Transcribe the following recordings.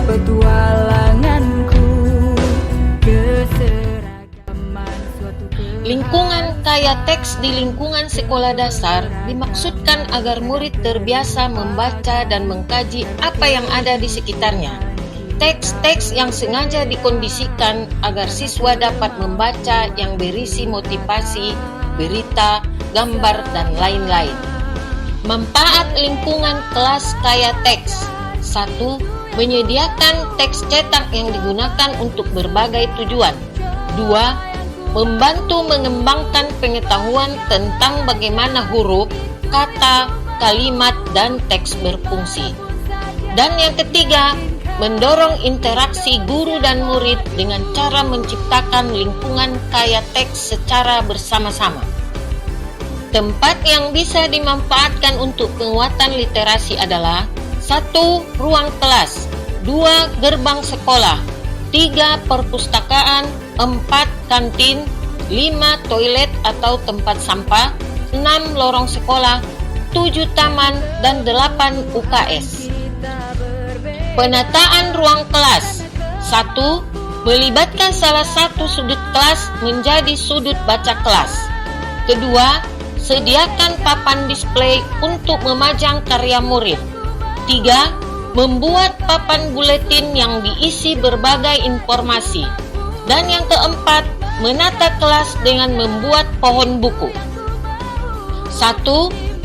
petualanganku, keseragaman suatu Lingkungan kaya teks di lingkungan sekolah dasar dimaksudkan agar murid terbiasa membaca dan mengkaji apa yang ada di sekitarnya. Teks-teks yang sengaja dikondisikan agar siswa dapat membaca yang berisi motivasi, berita, gambar, dan lain-lain. Manfaat lingkungan kelas kaya teks. 1. Menyediakan teks cetak yang digunakan untuk berbagai tujuan. 2. Membantu mengembangkan pengetahuan tentang bagaimana huruf, kata, kalimat, dan teks berfungsi. Dan yang ketiga, mendorong interaksi guru dan murid dengan cara menciptakan lingkungan kaya teks secara bersama-sama. Tempat yang bisa dimanfaatkan untuk penguatan literasi adalah 1. Ruang kelas, 2. Gerbang sekolah, 3. Perpustakaan, 4. Kantin, 5. Toilet atau tempat sampah, 6. Lorong sekolah, 7. Taman, dan 8. UKS. Penataan ruang kelas. 1. Melibatkan salah satu sudut kelas menjadi sudut baca kelas. Kedua, sediakan papan display untuk memajang karya murid. 3. Membuat papan buletin yang diisi berbagai informasi. Dan yang keempat, menata kelas dengan membuat pohon buku. 1.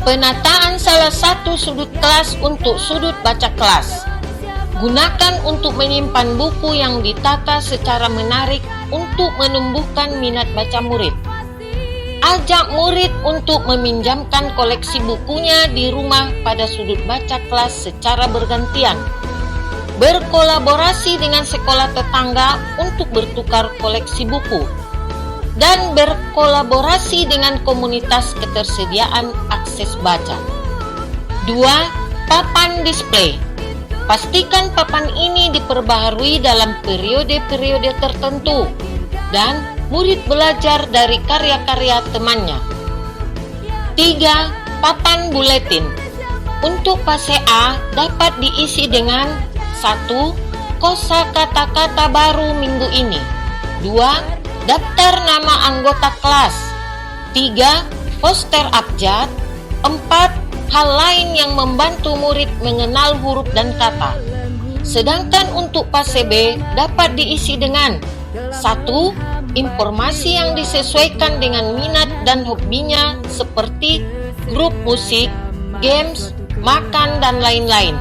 Penataan salah satu sudut kelas untuk sudut baca kelas. Gunakan untuk menyimpan buku yang ditata secara menarik untuk menumbuhkan minat baca murid. Ajak murid untuk meminjamkan koleksi bukunya di rumah pada sudut baca kelas secara bergantian. Berkolaborasi dengan sekolah tetangga untuk bertukar koleksi buku. Dan berkolaborasi dengan komunitas ketersediaan akses baca. 2. Papan display. Pastikan papan ini diperbaharui dalam periode-periode tertentu dan murid belajar dari karya-karya temannya. 3. Papan buletin. Untuk fase A dapat diisi dengan 1. Kosa kata-kata baru minggu ini. 2. Daftar nama anggota kelas. 3. Poster abjad. 4. Hal lain yang membantu murid mengenal huruf dan kata. Sedangkan untuk fase B dapat diisi dengan 1. Informasi yang disesuaikan dengan minat dan hobinya seperti grup musik, games, makan, dan lain-lain.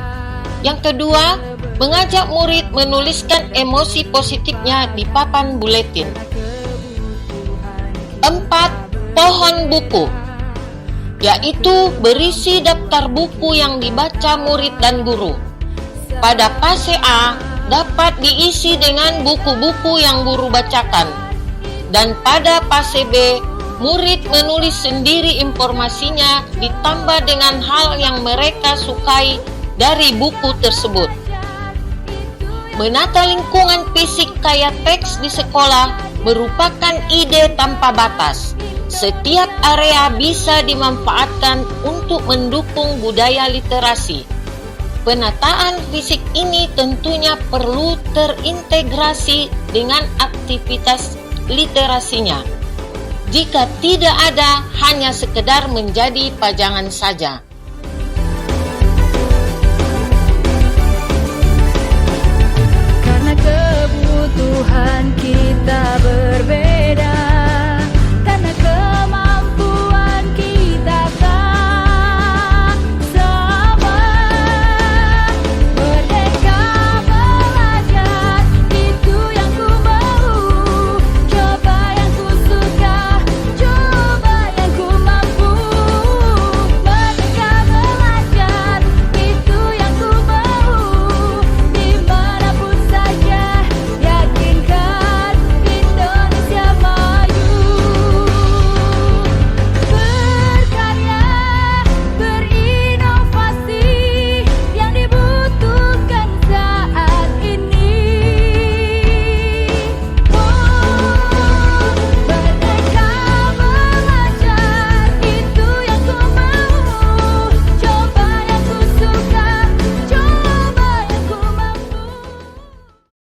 Yang kedua, mengajak murid menuliskan emosi positifnya di papan buletin. 4. Pohon buku, yaitu berisi daftar buku yang dibaca murid dan guru. Pada fase A dapat diisi dengan buku-buku yang guru bacakan. Dan pada fase B, murid menulis sendiri informasinya ditambah dengan hal yang mereka sukai dari buku tersebut. Menata lingkungan fisik kaya teks di sekolah merupakan ide tanpa batas. Setiap area bisa dimanfaatkan untuk mendukung budaya literasi. Penataan fisik ini tentunya perlu terintegrasi dengan aktivitas literasinya. Jika tidak ada, hanya sekedar menjadi pajangan saja.